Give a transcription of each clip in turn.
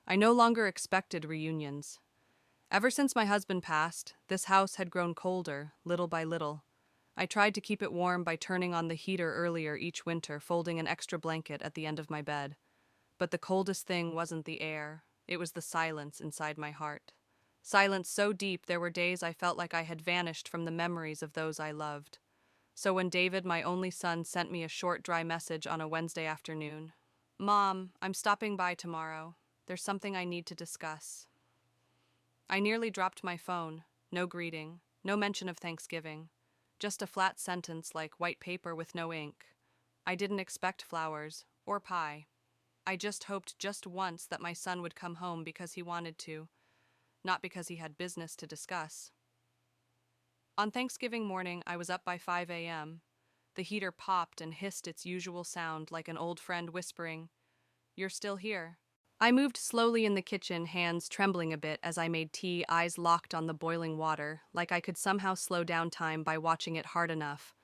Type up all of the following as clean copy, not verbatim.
I no longer expected reunions. Ever since my husband passed, this house had grown colder, little by little. I tried to keep it warm by turning on the heater earlier each winter, folding an extra blanket at the end of my bed. But the coldest thing wasn't the air, it was the silence inside my heart. Silence so deep there were days I felt like I had vanished from the memories of those I loved. So when David, my only son, sent me a short, dry message on a Wednesday afternoon, "Mom, I'm stopping by tomorrow. There's something I need to discuss." I nearly dropped my phone. No greeting, no mention of Thanksgiving. Just a flat sentence like white paper with no ink. I didn't expect flowers or pie. I just hoped just once that my son would come home because he wanted to, not because he had business to discuss. On Thanksgiving morning, I was up by 5 a.m. The heater popped and hissed its usual sound like an old friend whispering, "You're still here." I moved slowly in the kitchen, hands trembling a bit as I made tea, eyes locked on the boiling water, like I could somehow slow down time by watching it hard enough.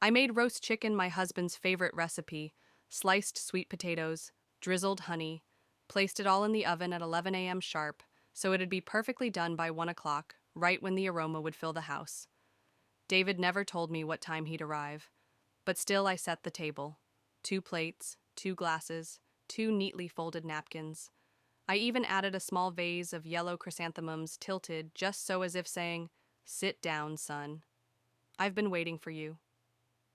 I made roast chicken my husband's favorite recipe, sliced sweet potatoes, drizzled honey, placed it all in the oven at 11 a.m. sharp, so it'd be perfectly done by 1 o'clock, right when the aroma would fill the house. David never told me what time he'd arrive, but still I set the table. 2 plates, 2 glasses, 2 neatly folded napkins. I even added a small vase of yellow chrysanthemums tilted just so as if saying, "Sit down, son. I've been waiting for you."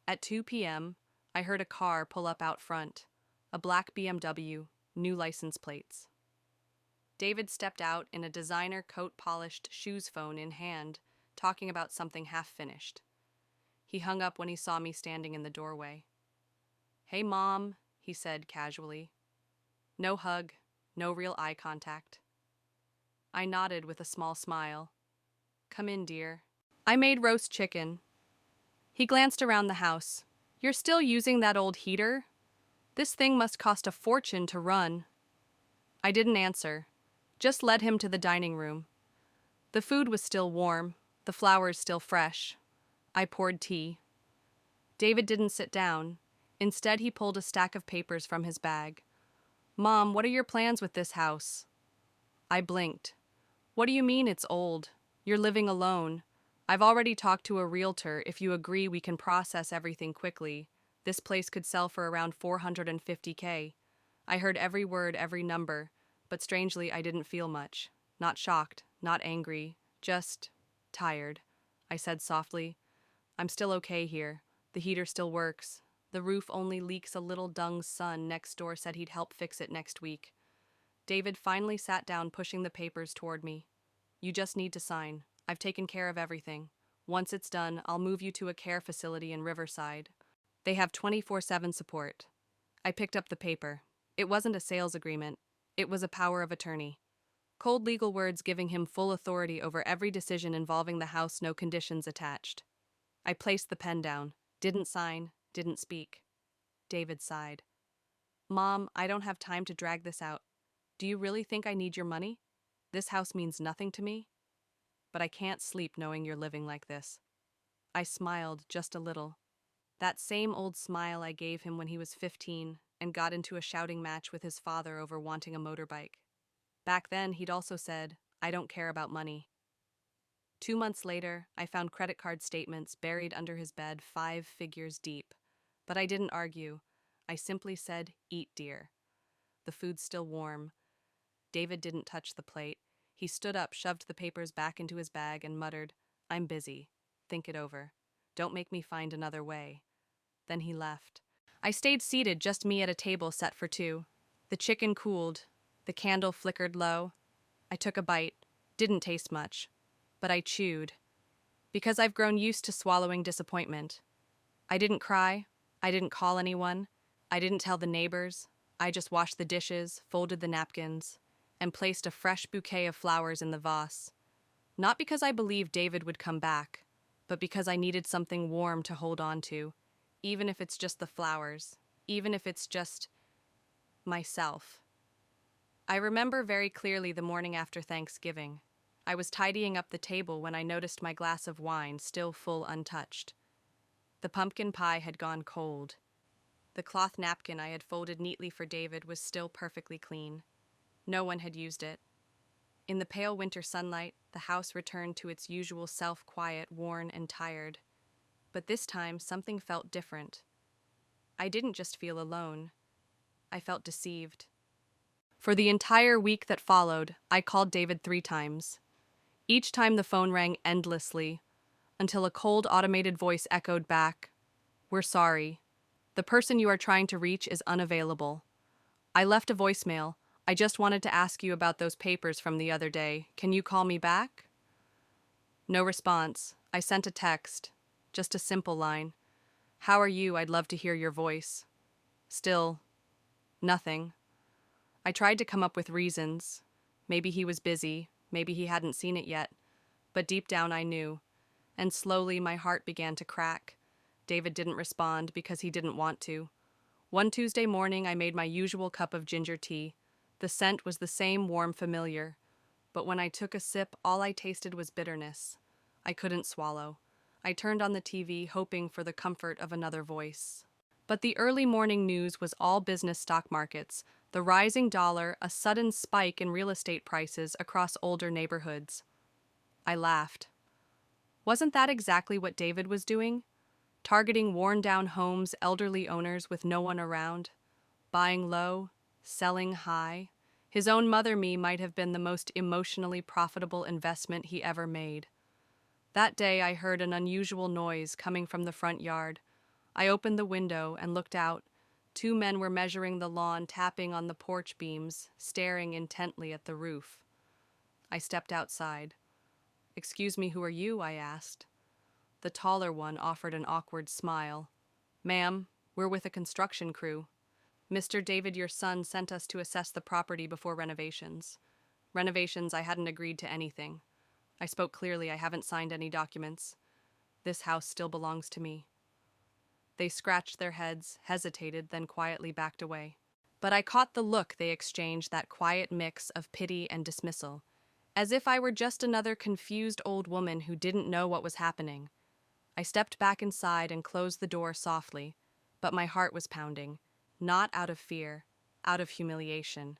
At 2 p.m., I heard a car pull up out front, a black BMW, new license plates. David stepped out in a designer coat-polished shoes phone in hand, talking about something half-finished. He hung up when he saw me standing in the doorway. "Hey, Mom," he said casually. No hug, no real eye contact. I nodded with a small smile. "Come in, dear." I made roast chicken. He glanced around the house. "You're still using that old heater? This thing must cost a fortune to run." I didn't answer, just led him to the dining room. The food was still warm, the flowers still fresh. I poured tea. David didn't sit down. Instead, he pulled a stack of papers from his bag. "Mom, what are your plans with this house?" I blinked. "What do you mean it's old? You're living alone. I've already talked to a realtor. If you agree, we can process everything quickly. This place could sell for around $450K. I heard every word, every number, but strangely, I didn't feel much. Not shocked, not angry, just tired. I said softly, "I'm still okay here. The heater still works. The roof only leaks a little dung. Son next door said he'd help fix it next week." David finally sat down, pushing the papers toward me. "You just need to sign. I've taken care of everything. Once it's done, I'll move you to a care facility in Riverside. They have 24/7 support." I picked up the paper. It wasn't a sales agreement. It was a power of attorney. Cold legal words giving him full authority over every decision involving the house, no conditions attached. I placed the pen down. Didn't sign, didn't speak. David sighed. "Mom, I don't have time to drag this out. Do you really think I need your money? This house means nothing to me. But I can't sleep knowing you're living like this." I smiled just a little. That same old smile I gave him when he was 15 and got into a shouting match with his father over wanting a motorbike. Back then, he'd also said, "I don't care about money." 2 months later, I found credit card statements buried under his bed, 5 figures deep. But I didn't argue. I simply said, "Eat, dear." The food's still warm. David didn't touch the plate. He stood up, shoved the papers back into his bag, and muttered, "I'm busy. Think it over. Don't make me find another way." Then he left. I stayed seated, just me at a table set for 2. The chicken cooled. The candle flickered low. I took a bite. Didn't taste much. But I chewed. Because I've grown used to swallowing disappointment. I didn't cry. I didn't call anyone. I didn't tell the neighbors. I just washed the dishes, folded the napkins, and placed a fresh bouquet of flowers in the vase. Not because I believed David would come back, but because I needed something warm to hold on to, even if it's just the flowers, even if it's just myself. I remember very clearly the morning after Thanksgiving. I was tidying up the table when I noticed my glass of wine still full untouched. The pumpkin pie had gone cold. The cloth napkin I had folded neatly for David was still perfectly clean. No one had used it. In the pale winter sunlight, the house returned to its usual self, quiet, worn, and tired. But this time, something felt different. I didn't just feel alone. I felt deceived. For the entire week that followed, I called David 3 times. Each time the phone rang endlessly, until a cold automated voice echoed back, "We're sorry. The person you are trying to reach is unavailable." I left a voicemail. "I just wanted to ask you about those papers from the other day. Can you call me back?" No response. I sent a text. Just a simple line. "How are you? I'd love to hear your voice." Still, nothing. I tried to come up with reasons. Maybe he was busy. Maybe he hadn't seen it yet. But deep down I knew. And slowly my heart began to crack. David didn't respond because he didn't want to. One Tuesday morning, I made my usual cup of ginger tea. The scent was the same warm familiar. But when I took a sip, all I tasted was bitterness. I couldn't swallow. I turned on the TV, hoping for the comfort of another voice. But the early morning news was all business stock markets, the rising dollar, a sudden spike in real estate prices across older neighborhoods. I laughed. Wasn't that exactly what David was doing? Targeting worn-down homes, elderly owners with no one around. Buying low, selling high. His own mother me might have been the most emotionally profitable investment he ever made. That day I heard an unusual noise coming from the front yard. I opened the window and looked out. 2 men were measuring the lawn, tapping on the porch beams, staring intently at the roof. I stepped outside. "Excuse me, who are you?" I asked. The taller one offered an awkward smile. "Ma'am, we're with a construction crew. Mr. David, your son, sent us to assess the property before renovations." "Renovations? I hadn't agreed to anything." I spoke clearly. "I haven't signed any documents. This house still belongs to me." They scratched their heads, hesitated, then quietly backed away. But I caught the look they exchanged, that quiet mix of pity and dismissal, as if I were just another confused old woman who didn't know what was happening. I stepped back inside and closed the door softly, but my heart was pounding, not out of fear, out of humiliation.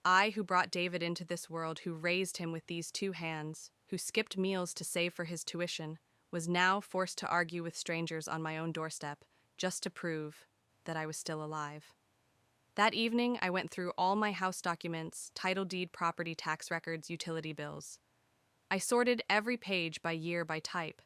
I, who brought David into this world, who raised him with these 2 hands, who skipped meals to save for his tuition, was now forced to argue with strangers on my own doorstep, just to prove that I was still alive. That evening, I went through all my house documents, title deed, property tax records, utility bills. I sorted every page by year, by type.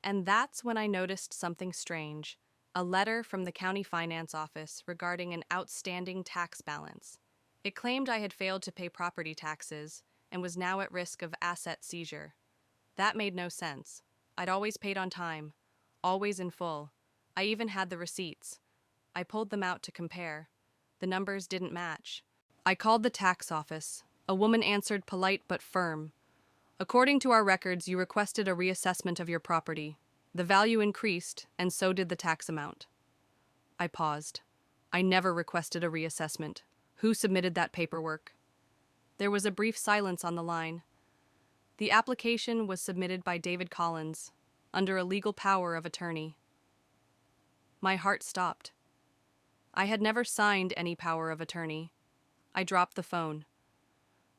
And that's when I noticed something strange, a letter from the county finance office regarding an outstanding tax balance. It claimed I had failed to pay property taxes and was now at risk of asset seizure. That made no sense. I'd always paid on time, always in full. I even had the receipts. I pulled them out to compare. The numbers didn't match. I called the tax office. A woman answered, polite but firm. "According to our records, you requested a reassessment of your property. The value increased, and so did the tax amount." I paused. I never requested a reassessment. Who submitted that paperwork? There was a brief silence on the line. The application was submitted by David Collins, under a legal power of attorney. My heart stopped. I had never signed any power of attorney. I dropped the phone.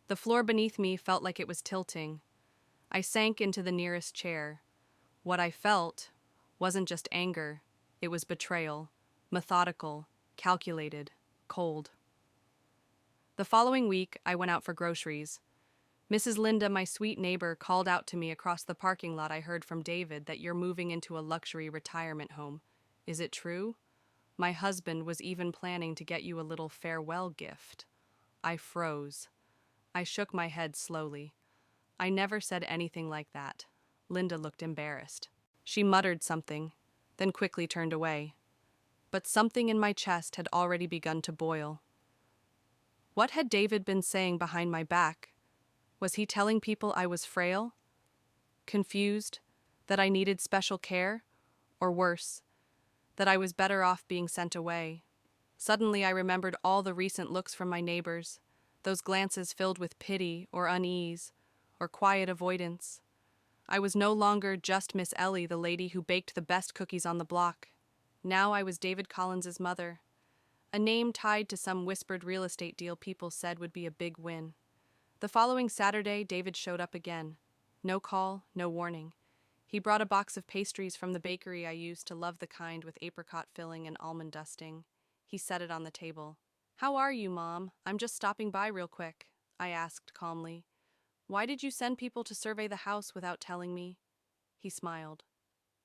The floor beneath me felt like it was tilting. I sank into the nearest chair. What I felt wasn't just anger, it was betrayal, methodical, calculated, cold. The following week, I went out for groceries. Mrs. Linda, my sweet neighbor, called out to me across the parking lot. "I heard from David that you're moving into a luxury retirement home. Is it true? My husband was even planning to get you a little farewell gift." I froze. I shook my head slowly. I never said anything like that. Linda looked embarrassed. She muttered something, then quickly turned away. But something in my chest had already begun to boil. What had David been saying behind my back? Was he telling people I was frail? Confused? That I needed special care? Or worse, that I was better off being sent away? Suddenly I remembered all the recent looks from my neighbors, those glances filled with pity or unease, or quiet avoidance. I was no longer just Miss Ellie, the lady who baked the best cookies on the block. Now I was David Collins's mother. A name tied to some whispered real estate deal people said would be a big win. The following Saturday, David showed up again. No call, no warning. He brought a box of pastries from the bakery I used to love, the kind with apricot filling and almond dusting. He set it on the table. "How are you, Mom? I'm just stopping by real quick," I asked calmly. "Why did you send people to survey the house without telling me?" He smiled.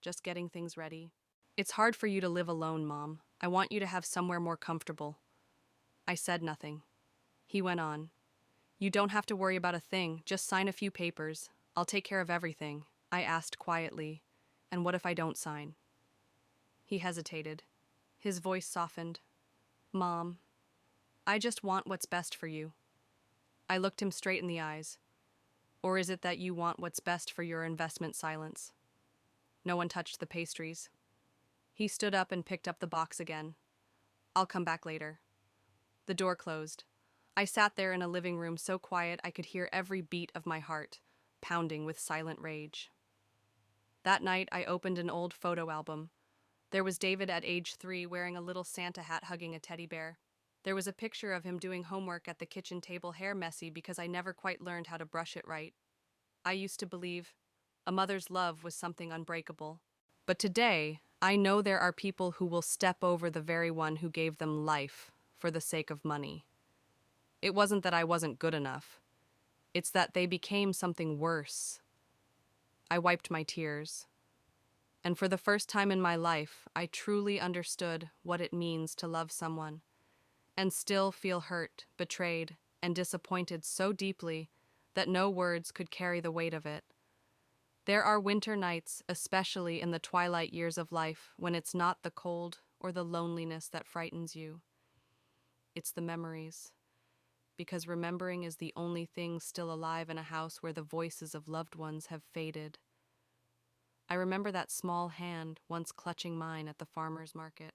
"Just getting things ready." "It's hard for you to live alone, Mom. I want you to have somewhere more comfortable." I said nothing. He went on. "You don't have to worry about a thing, just sign a few papers. I'll take care of everything," I asked quietly. "And what if I don't sign?" He hesitated. His voice softened. "Mom, I just want what's best for you." I looked him straight in the eyes. "Or is it that you want what's best for your investment silence?" No one touched the pastries. He stood up and picked up the box again. "I'll come back later." The door closed. I sat there in a living room so quiet I could hear every beat of my heart, pounding with silent rage. That night, I opened an old photo album. There was David at age 3 wearing a little Santa hat hugging a teddy bear. There was a picture of him doing homework at the kitchen table, hair messy because I never quite learned how to brush it right. I used to believe a mother's love was something unbreakable. But today, I know there are people who will step over the very one who gave them life for the sake of money. It wasn't that I wasn't good enough. It's that they became something worse. I wiped my tears. And for the first time in my life, I truly understood what it means to love someone and still feel hurt, betrayed, and disappointed so deeply that no words could carry the weight of it. There are winter nights, especially in the twilight years of life, when it's not the cold or the loneliness that frightens you. It's the memories. Because remembering is the only thing still alive in a house where the voices of loved ones have faded. I remember that small hand once clutching mine at the farmer's market.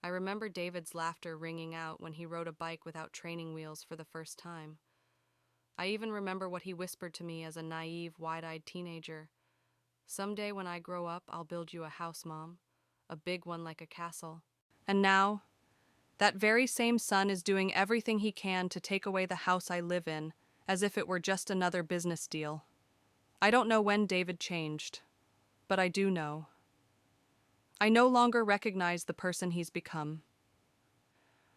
I remember David's laughter ringing out when he rode a bike without training wheels for the first time. I even remember what he whispered to me as a naive, wide-eyed teenager. "Someday when I grow up, I'll build you a house, Mom. A big one like a castle." And now, that very same son is doing everything he can to take away the house I live in, as if it were just another business deal. I don't know when David changed, but I do know. I no longer recognize the person he's become.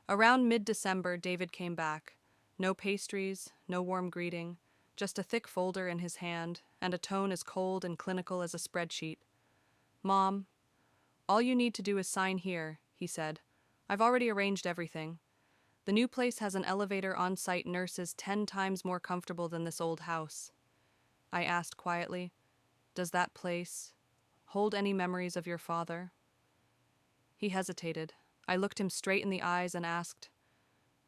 Around mid-December, David came back. No pastries, no warm greeting, just a thick folder in his hand and a tone as cold and clinical as a spreadsheet. "Mom, all you need to do is sign here," he said. "I've already arranged everything. The new place has an elevator on-site, nurses 10 times more comfortable than this old house." I asked quietly, "Does that place hold any memories of your father?" He hesitated. I looked him straight in the eyes and asked,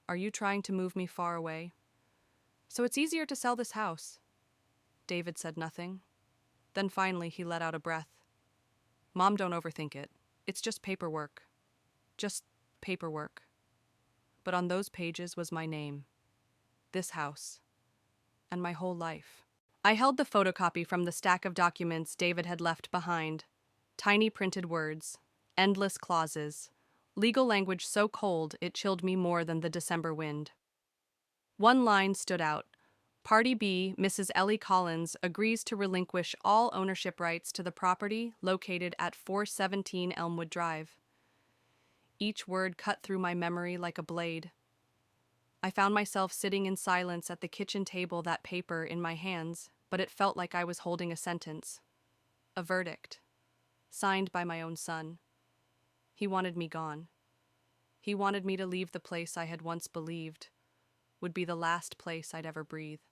"Are you trying to move me far away? So it's easier to sell this house." David said nothing. Then finally he let out a breath. "Mom, don't overthink it. It's just paperwork. Just paperwork." But on those pages was my name, this house, and my whole life. I held the photocopy from the stack of documents David had left behind. Tiny printed words, endless clauses, legal language so cold it chilled me more than the December wind. One line stood out. Party B, Mrs. Ellie Collins, agrees to relinquish all ownership rights to the property located at 417 Elmwood Drive. Each word cut through my memory like a blade. I found myself sitting in silence at the kitchen table, that paper in my hands, but it felt like I was holding a sentence. A verdict. Signed by my own son. He wanted me gone. He wanted me to leave the place I had once believed would be the last place I'd ever breathe.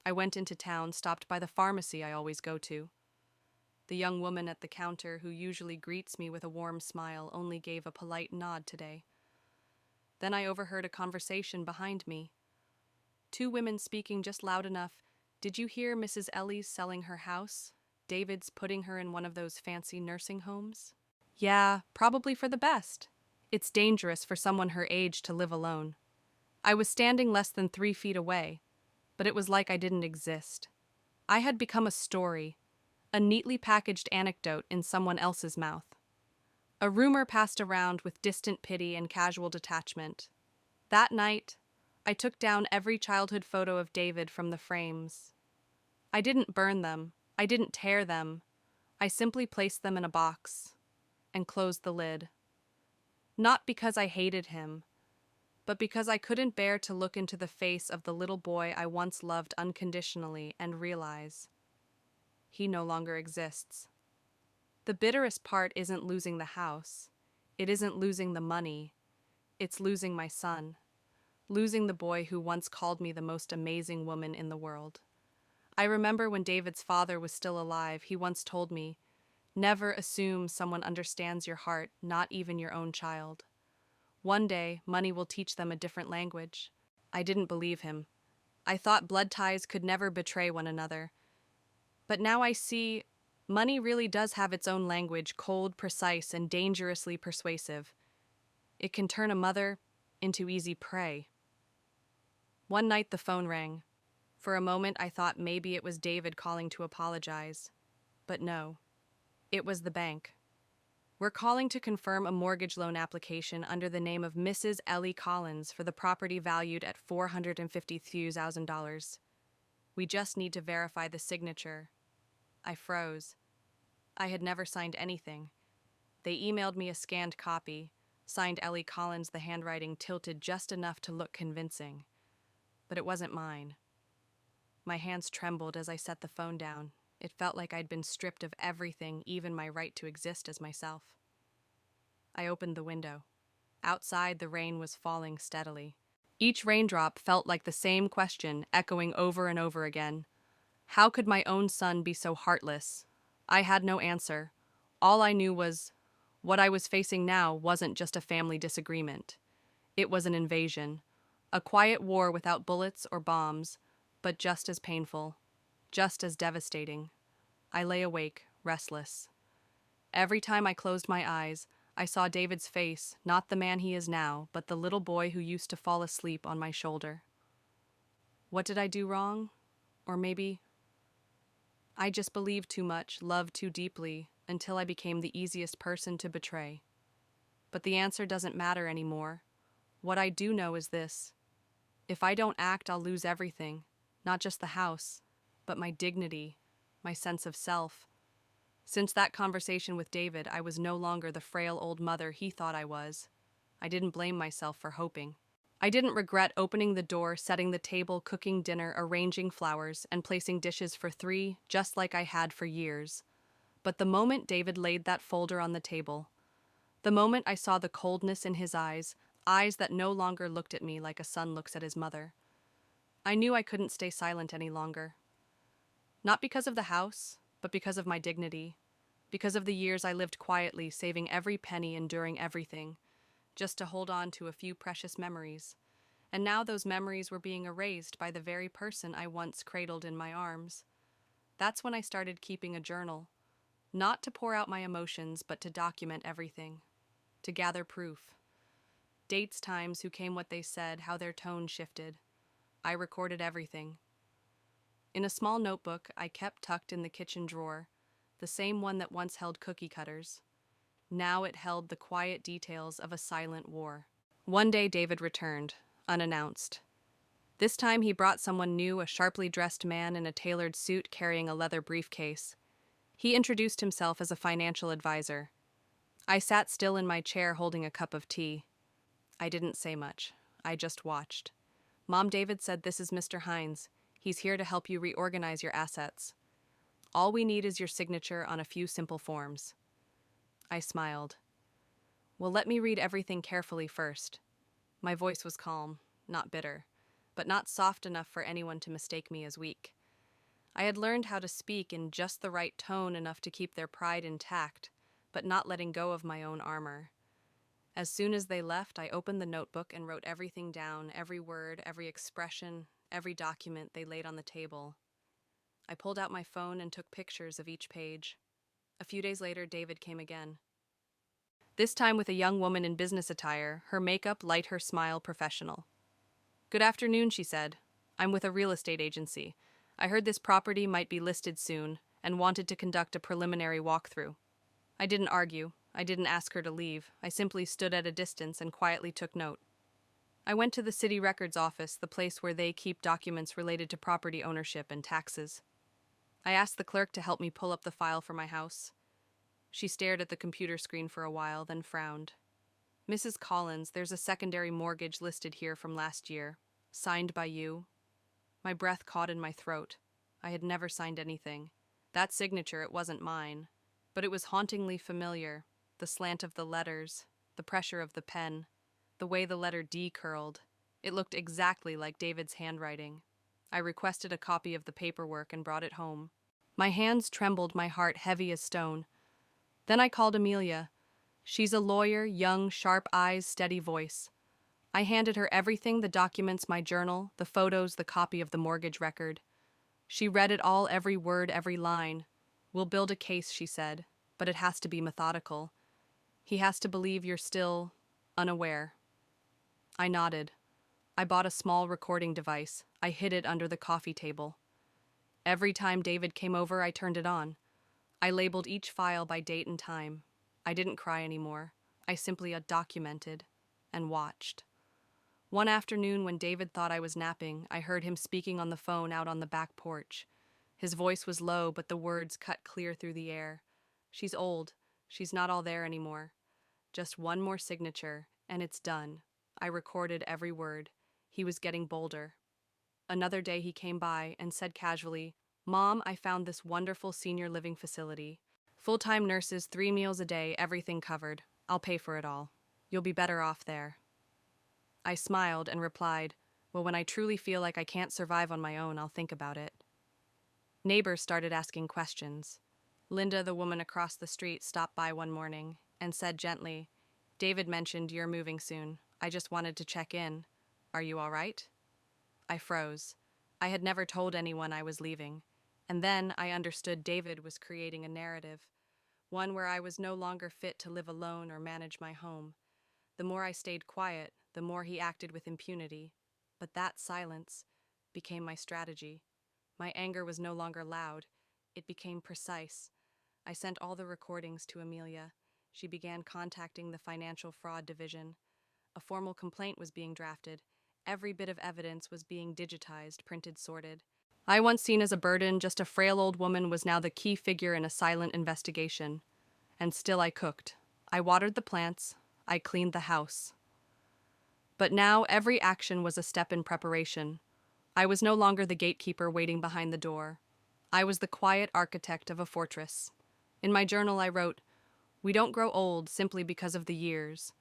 I went into town, stopped by the pharmacy I always go to. The young woman at the counter, who usually greets me with a warm smile, only gave a polite nod today. Then I overheard a conversation behind me. Two women speaking just loud enough. "Did you hear Mrs. Ellie's selling her house? David's putting her in one of those fancy nursing homes?" "Yeah, probably for the best. It's dangerous for someone her age to live alone." I was standing less than 3 feet away, but it was like I didn't exist. I had become a story, a neatly packaged anecdote in someone else's mouth. A rumor passed around with distant pity and casual detachment. That night, I took down every childhood photo of David from the frames. I didn't burn them. I didn't tear them. I simply placed them in a box and closed the lid. Not because I hated him, but because I couldn't bear to look into the face of the little boy I once loved unconditionally and realize he no longer exists. The bitterest part isn't losing the house. It isn't losing the money. It's losing my son. Losing the boy who once called me the most amazing woman in the world. I remember when David's father was still alive, he once told me, "Never assume someone understands your heart, not even your own child. One day, money will teach them a different language." I didn't believe him. I thought blood ties could never betray one another. But now I see money really does have its own language, cold, precise, and dangerously persuasive. It can turn a mother into easy prey. One night the phone rang. For a moment I thought maybe it was David calling to apologize. But no, it was the bank. "We're calling to confirm a mortgage loan application under the name of Mrs. Ellie Collins for the property valued at $450,000. We just need to verify the signature." I froze. I had never signed anything. They emailed me a scanned copy, signed Ellie Collins, the handwriting tilted just enough to look convincing. But it wasn't mine. My hands trembled as I set the phone down. It felt like I'd been stripped of everything, even my right to exist as myself. I opened the window. Outside, the rain was falling steadily. Each raindrop felt like the same question, echoing over and over again. How could my own son be so heartless? I had no answer. All I knew was what I was facing now wasn't just a family disagreement. It was an invasion. A quiet war without bullets or bombs, but just as painful, just as devastating. I lay awake, restless. Every time I closed my eyes, I saw David's face, not the man he is now, but the little boy who used to fall asleep on my shoulder. What did I do wrong? Or maybe I just believed too much, loved too deeply, until I became the easiest person to betray. But the answer doesn't matter anymore. What I do know is this. If I don't act, I'll lose everything. Not just the house, but my dignity, my sense of self. Since that conversation with David, I was no longer the frail old mother he thought I was. I didn't blame myself for hoping. I didn't regret opening the door, setting the table, cooking dinner, arranging flowers, and placing dishes for 3, just like I had for years. But the moment David laid that folder on the table, the moment I saw the coldness in his eyes that no longer looked at me like a son looks at his mother, I knew I couldn't stay silent any longer. Not because of the house, but because of my dignity. Because of the years I lived quietly, saving every penny, enduring everything, just to hold on to a few precious memories. And now those memories were being erased by the very person I once cradled in my arms. That's when I started keeping a journal. Not to pour out my emotions, but to document everything. To gather proof. Dates, times, who came, what they said, how their tone shifted. I recorded everything. In a small notebook I kept tucked in the kitchen drawer, the same one that once held cookie cutters. Now it held the quiet details of a silent war. One day David returned, unannounced. This time he brought someone new, a sharply dressed man in a tailored suit carrying a leather briefcase. He introduced himself as a financial advisor. I sat still in my chair holding a cup of tea. I didn't say much. I just watched. "Mom, David said this is Mr. Hines. He's here to help you reorganize your assets. All we need is your signature on a few simple forms." I smiled. "Well, let me read everything carefully first." My voice was calm, not bitter, but not soft enough for anyone to mistake me as weak. I had learned how to speak in just the right tone, enough to keep their pride intact, but not letting go of my own armor. As soon as they left, I opened the notebook and wrote everything down, every word, every expression, every document they laid on the table. I pulled out my phone and took pictures of each page. A few days later, David came again. This time with a young woman in business attire, her makeup light, her smile professional. "Good afternoon," she said. "I'm with a real estate agency. I heard this property might be listed soon and wanted to conduct a preliminary walkthrough." I didn't argue. I didn't ask her to leave. I simply stood at a distance and quietly took note. I went to the city records office, the place where they keep documents related to property ownership and taxes. I asked the clerk to help me pull up the file for my house. She stared at the computer screen for a while, then frowned. Mrs. Collins, there's a secondary mortgage listed here from last year. Signed by you. My breath caught in my throat. I had never signed anything. That signature, it wasn't mine. But it was hauntingly familiar. The slant of the letters, the pressure of the pen, the way the letter D curled. It looked exactly like David's handwriting. I requested a copy of the paperwork and brought it home. My hands trembled, my heart heavy as stone. Then I called Amelia. She's a lawyer, young, sharp eyes, steady voice. I handed her everything, the documents, my journal, the photos, the copy of the mortgage record. She read it all, every word, every line. We'll build a case, she said, but it has to be methodical. He has to believe you're still unaware. I nodded. I bought a small recording device. I hid it under the coffee table. Every time David came over, I turned it on. I labeled each file by date and time. I didn't cry anymore. I simply documented and watched. One afternoon, when David thought I was napping, I heard him speaking on the phone out on the back porch. His voice was low, but the words cut clear through the air. She's old. She's not all there anymore. Just one more signature, and it's done. I recorded every word. He was getting bolder. Another day he came by and said casually, "Mom, I found this wonderful senior living facility. Full-time nurses, 3 meals a day, everything covered. I'll pay for it all. You'll be better off there." I smiled and replied, "Well, when I truly feel like I can't survive on my own, I'll think about it." Neighbors started asking questions. Linda, the woman across the street, stopped by one morning and said gently, "David mentioned you're moving soon. I just wanted to check in. Are you all right?" I froze. I had never told anyone I was leaving. And then I understood David was creating a narrative, one where I was no longer fit to live alone or manage my home. The more I stayed quiet, the more he acted with impunity. But that silence became my strategy. My anger was no longer loud. It became precise. I sent all the recordings to Amelia. She began contacting the financial fraud division. A formal complaint was being drafted. Every bit of evidence was being digitized, printed, sorted. I, once seen as a burden, just a frail old woman, was now the key figure in a silent investigation. And still I cooked. I watered the plants. I cleaned the house. But now every action was a step in preparation. I was no longer the gatekeeper waiting behind the door. I was the quiet architect of a fortress. In my journal I wrote, "We don't grow old simply because of the years.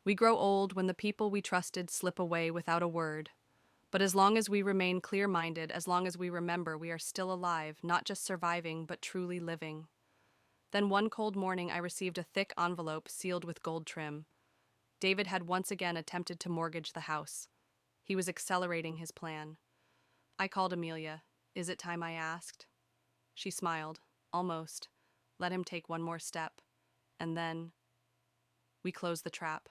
We grow old when the people we trusted slip away without a word. But as long as we remain clear-minded, as long as we remember we are still alive, not just surviving, but truly living." Then one cold morning I received a thick envelope sealed with gold trim. David had once again attempted to mortgage the house. He was accelerating his plan. I called Amelia. "Is it time?" I asked. She smiled. "Almost. Let him take one more step." And then we closed the trap.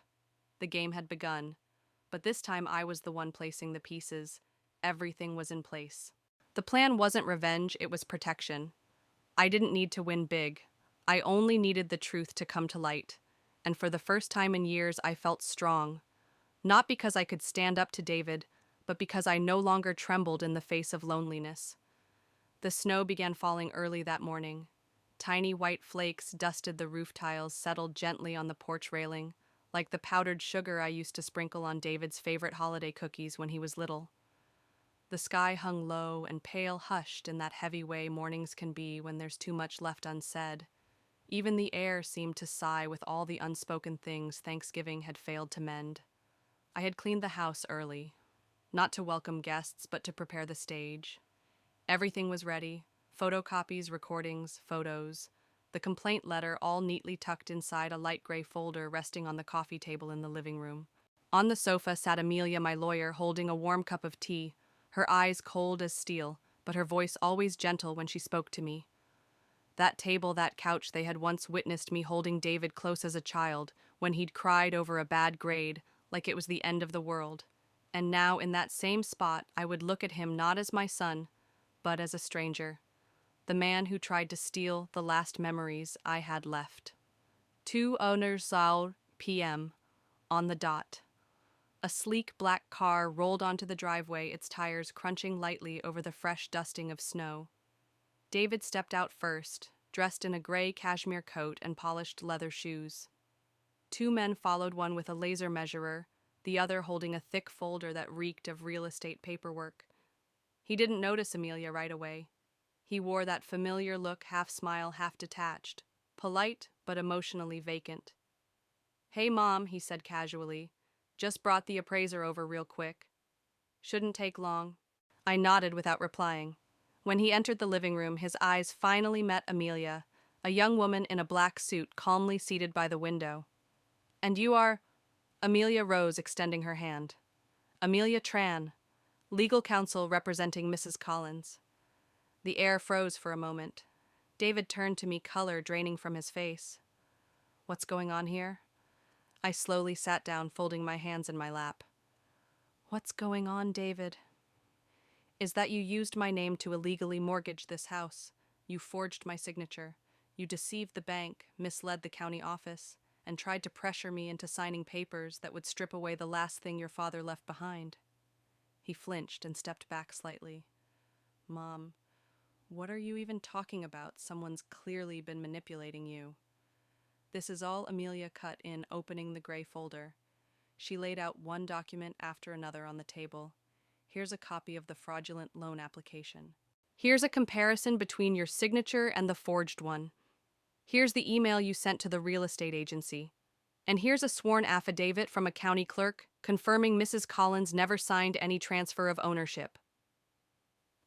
The game had begun, but this time I was the one placing the pieces. Everything was in place. The plan wasn't revenge, it was protection. I didn't need to win big. I only needed the truth to come to light. And for the first time in years, I felt strong. Not because I could stand up to David, but because I no longer trembled in the face of loneliness. The snow began falling early that morning. Tiny white flakes dusted the roof tiles, settled gently on the porch railing, like the powdered sugar I used to sprinkle on David's favorite holiday cookies when he was little. The sky hung low and pale, hushed in that heavy way mornings can be when there's too much left unsaid. Even the air seemed to sigh with all the unspoken things Thanksgiving had failed to mend. I had cleaned the house early, not to welcome guests, but to prepare the stage. Everything was ready: photocopies, recordings, photos, the complaint letter all neatly tucked inside a light gray folder resting on the coffee table in the living room. On the sofa sat Amelia, my lawyer, holding a warm cup of tea, her eyes cold as steel, but her voice always gentle when she spoke to me. That table, that couch, they had once witnessed me holding David close as a child, when he'd cried over a bad grade, like it was the end of the world. And now, in that same spot, I would look at him not as my son, but as a stranger. The man who tried to steal the last memories I had left. 2:00 p.m. on the dot. A sleek black car rolled onto the driveway, its tires crunching lightly over the fresh dusting of snow. David stepped out first, dressed in a gray cashmere coat and polished leather shoes. Two men followed, one with a laser measurer, the other holding a thick folder that reeked of real estate paperwork. He didn't notice Amelia right away. He wore that familiar look, half smile, half detached, polite but emotionally vacant. "Hey, Mom," he said casually. "Just brought the appraiser over real quick. Shouldn't take long." I nodded without replying. When he entered the living room, his eyes finally met Amelia, a young woman in a black suit calmly seated by the window. "And you are—" Amelia rose, extending her hand. "Amelia Tran, legal counsel representing Mrs. Collins." The air froze for a moment. David turned to me, color draining from his face. "What's going on here?" I slowly sat down, folding my hands in my lap. "What's going on, David?" "Is that you used my name to illegally mortgage this house. You forged my signature. You deceived the bank, misled the county office, and tried to pressure me into signing papers that would strip away the last thing your father left behind." He flinched and stepped back slightly. "Mom, what are you even talking about? Someone's clearly been manipulating you." This is all Amelia cut in, opening the gray folder. She laid out one document after another on the table. "Here's a copy of the fraudulent loan application. Here's a comparison between your signature and the forged one. Here's the email you sent to the real estate agency. And here's a sworn affidavit from a county clerk confirming Mrs. Collins never signed any transfer of ownership."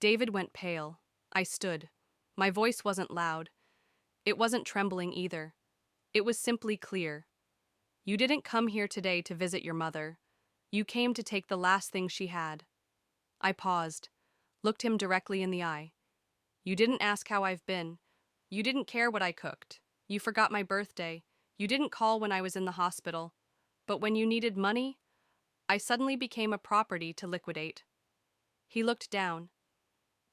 David went pale. I stood. My voice wasn't loud. It wasn't trembling either. It was simply clear. "You didn't come here today to visit your mother. You came to take the last thing she had." I paused, looked him directly in the eye. "You didn't ask how I've been. You didn't care what I cooked. You forgot my birthday. You didn't call when I was in the hospital. But when you needed money, I suddenly became a property to liquidate." He looked down.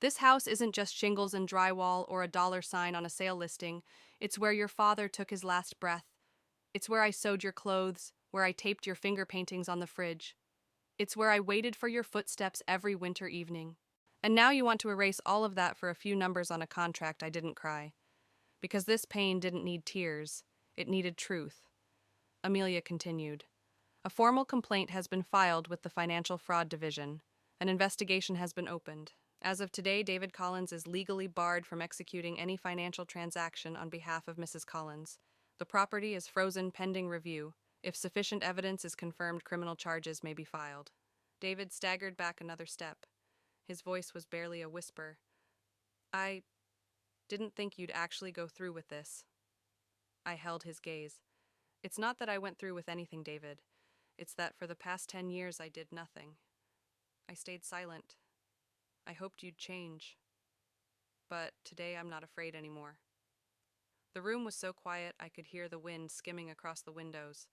"This house isn't just shingles and drywall or a dollar sign on a sale listing. It's where your father took his last breath. It's where I sewed your clothes, where I taped your finger paintings on the fridge. It's where I waited for your footsteps every winter evening. And now you want to erase all of that for a few numbers on a contract." I didn't cry. Because this pain didn't need tears. It needed truth. Amelia continued. "A formal complaint has been filed with the Financial Fraud Division. An investigation has been opened. As of today, David Collins is legally barred from executing any financial transaction on behalf of Mrs. Collins. The property is frozen pending review. If sufficient evidence is confirmed, criminal charges may be filed." David staggered back another step. His voice was barely a whisper. "I didn't think you'd actually go through with this." I held his gaze. "It's not that I went through with anything, David. It's that for the past 10 years I did nothing. I stayed silent. I hoped you'd change. But today I'm not afraid anymore." The room was so quiet I could hear the wind skimming across the windows.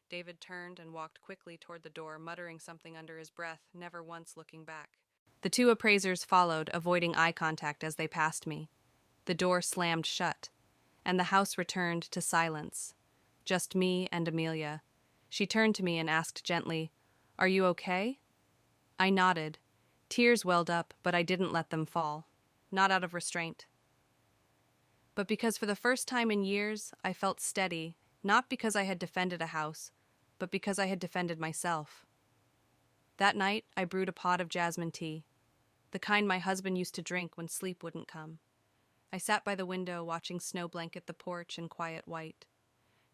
David turned and walked quickly toward the door, muttering something under his breath, never once looking back. The two appraisers followed, avoiding eye contact as they passed me. The door slammed shut, and the house returned to silence. Just me and Amelia. She turned to me and asked gently, "Are you okay?" I nodded. Tears welled up, but I didn't let them fall. Not out of restraint. But because for the first time in years, I felt steady, not because I had defended a house, but because I had defended myself. That night, I brewed a pot of jasmine tea, the kind my husband used to drink when sleep wouldn't come. I sat by the window watching snow blanket the porch in quiet white.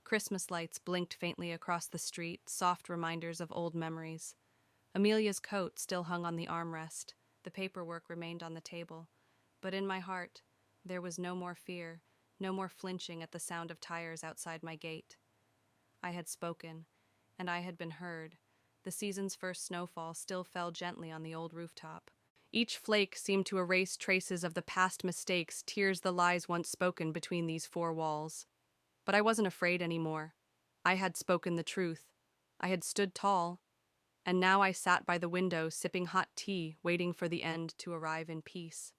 Christmas lights blinked faintly across the street, soft reminders of old memories. Amelia's coat still hung on the armrest. The paperwork remained on the table. But in my heart, there was no more fear, no more flinching at the sound of tires outside my gate. I had spoken, and I had been heard. The season's first snowfall still fell gently on the old rooftop. Each flake seemed to erase traces of the past mistakes, tears the lies once spoken between these four walls. But I wasn't afraid anymore. I had spoken the truth. I had stood tall. And now I sat by the window, sipping hot tea, waiting for the end to arrive in peace.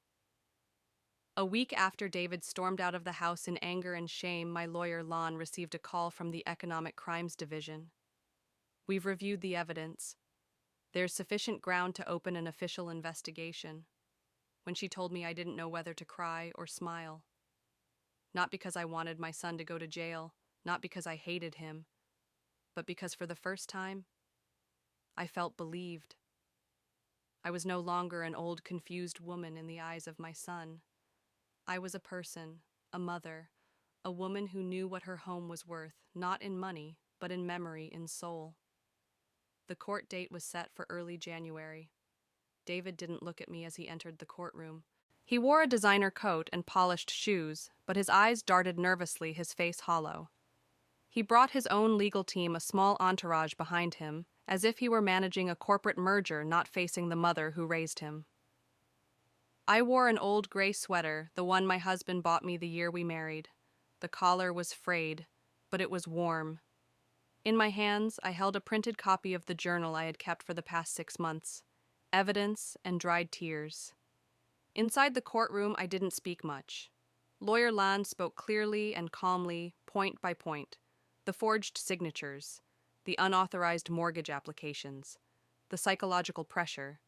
A week after David stormed out of the house in anger and shame, my lawyer Lon received a call from the Economic Crimes Division. We've reviewed the evidence. There's sufficient ground to open an official investigation. When she told me, I didn't know whether to cry or smile. Not because I wanted my son to go to jail, not because I hated him, but because for the first time, I felt believed. I was no longer an old, confused woman in the eyes of my son. I was a person, a mother, a woman who knew what her home was worth, not in money, but in memory, in soul. The court date was set for early January. David didn't look at me as he entered the courtroom. He wore a designer coat and polished shoes, but his eyes darted nervously, his face hollow. He brought his own legal team, a small entourage behind him, as if he were managing a corporate merger, not facing the mother who raised him. I wore an old gray sweater, the one my husband bought me the year we married. The collar was frayed, but it was warm. In my hands, I held a printed copy of the journal I had kept for the past 6 months. Evidence and dried tears. Inside the courtroom, I didn't speak much. Lawyer Land spoke clearly and calmly, point by point. The forged signatures, the unauthorized mortgage applications, the psychological pressure,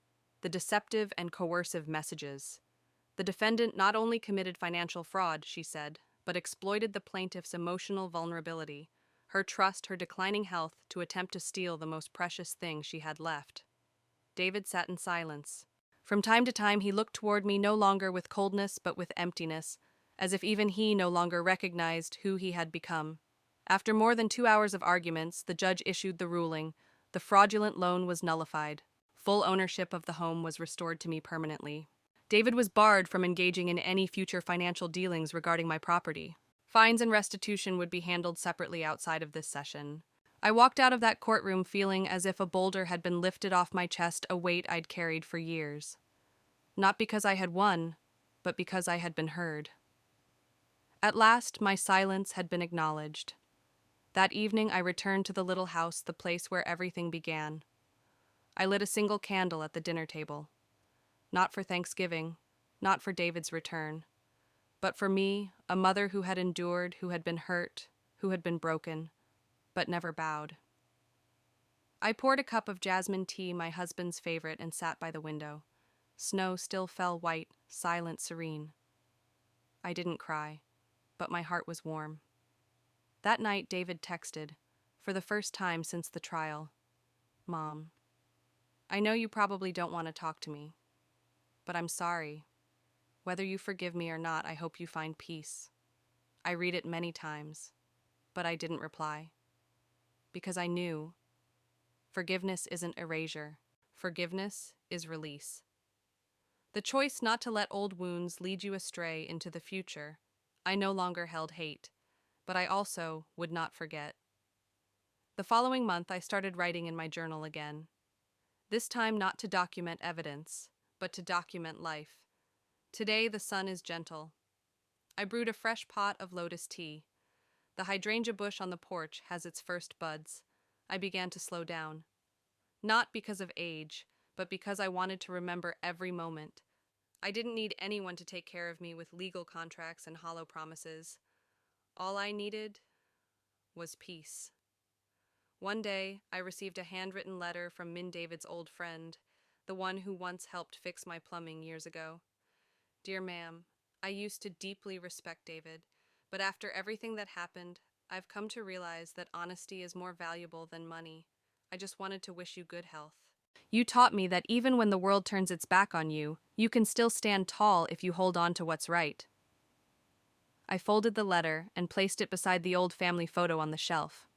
the deceptive and coercive messages. The defendant not only committed financial fraud, she said, but exploited the plaintiff's emotional vulnerability, her trust, her declining health, to attempt to steal the most precious thing she had left. David sat in silence. From time to time, he looked toward me, no longer with coldness, but with emptiness, as if even he no longer recognized who he had become. After more than 2 hours of arguments, the judge issued the ruling. The fraudulent loan was nullified. Full ownership of the home was restored to me permanently. David was barred from engaging in any future financial dealings regarding my property. Fines and restitution would be handled separately outside of this session. I walked out of that courtroom feeling as if a boulder had been lifted off my chest, a weight I'd carried for years. Not because I had won, but because I had been heard. At last, my silence had been acknowledged. That evening, I returned to the little house, the place where everything began. I lit a single candle at the dinner table. Not for Thanksgiving, not for David's return, but for me, a mother who had endured, who had been hurt, who had been broken, but never bowed. I poured a cup of jasmine tea, my husband's favorite, and sat by the window. Snow still fell white, silent, serene. I didn't cry, but my heart was warm. That night, David texted, for the first time since the trial, "Mom, I know you probably don't want to talk to me, but I'm sorry. Whether you forgive me or not, I hope you find peace." I read it many times, but I didn't reply. Because I knew forgiveness isn't erasure. Forgiveness is release. The choice not to let old wounds lead you astray into the future. I no longer held hate, but I also would not forget. The following month, I started writing in my journal again. This time not to document evidence, but to document life. Today, the sun is gentle. I brewed a fresh pot of lotus tea. The hydrangea bush on the porch has its first buds. I began to slow down. Not because of age, but because I wanted to remember every moment. I didn't need anyone to take care of me with legal contracts and hollow promises. All I needed was peace. One day, I received a handwritten letter from Min David's old friend, the one who once helped fix my plumbing years ago. "Dear ma'am, I used to deeply respect David, but after everything that happened, I've come to realize that honesty is more valuable than money. I just wanted to wish you good health. You taught me that even when the world turns its back on you, you can still stand tall if you hold on to what's right." I folded the letter and placed it beside the old family photo on the shelf.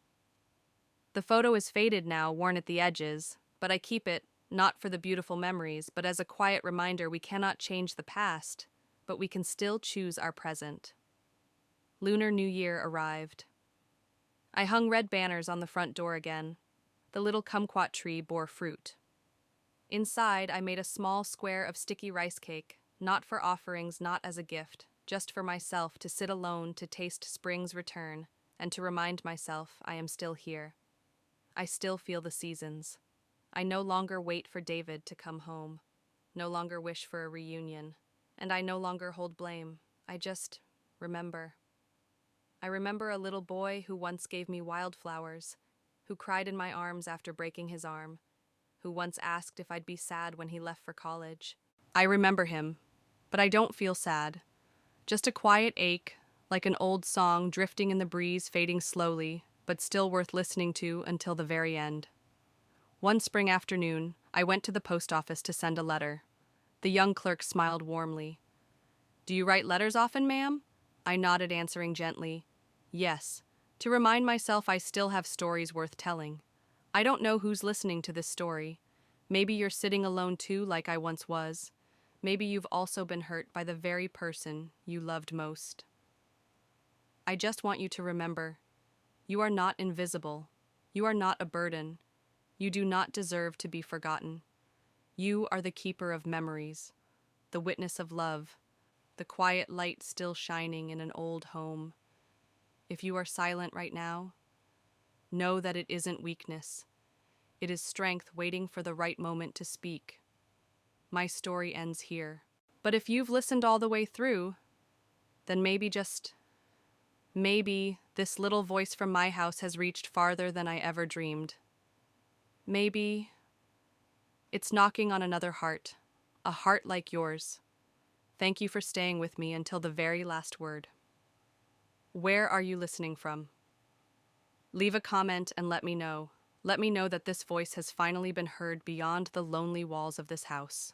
The photo is faded now, worn at the edges, but I keep it, not for the beautiful memories, but as a quiet reminder we cannot change the past, but we can still choose our present. Lunar New Year arrived. I hung red banners on the front door again. The little kumquat tree bore fruit. Inside, I made a small square of sticky rice cake, not for offerings, not as a gift, just for myself to sit alone, to taste spring's return, and to remind myself I am still here. I still feel the seasons. I no longer wait for David to come home, no longer wish for a reunion, and I no longer hold blame. I just remember. I remember a little boy who once gave me wildflowers, who cried in my arms after breaking his arm, who once asked if I'd be sad when he left for college. I remember him, but I don't feel sad. Just a quiet ache, like an old song drifting in the breeze, fading slowly, but still worth listening to until the very end. One spring afternoon, I went to the post office to send a letter. The young clerk smiled warmly. "Do you write letters often, ma'am?" I nodded, answering gently, "Yes, to remind myself I still have stories worth telling. I don't know who's listening to this story. Maybe you're sitting alone too, like I once was. Maybe you've also been hurt by the very person you loved most. I just want you to remember, you are not invisible. You are not a burden. You do not deserve to be forgotten. You are the keeper of memories, the witness of love, the quiet light still shining in an old home. If you are silent right now, know that it isn't weakness. It is strength waiting for the right moment to speak. My story ends here. But if you've listened all the way through, then maybe, just maybe, this little voice from my house has reached farther than I ever dreamed. Maybe it's knocking on another heart, a heart like yours. Thank you for staying with me until the very last word. Where are you listening from? Leave a comment and let me know. Let me know that this voice has finally been heard beyond the lonely walls of this house.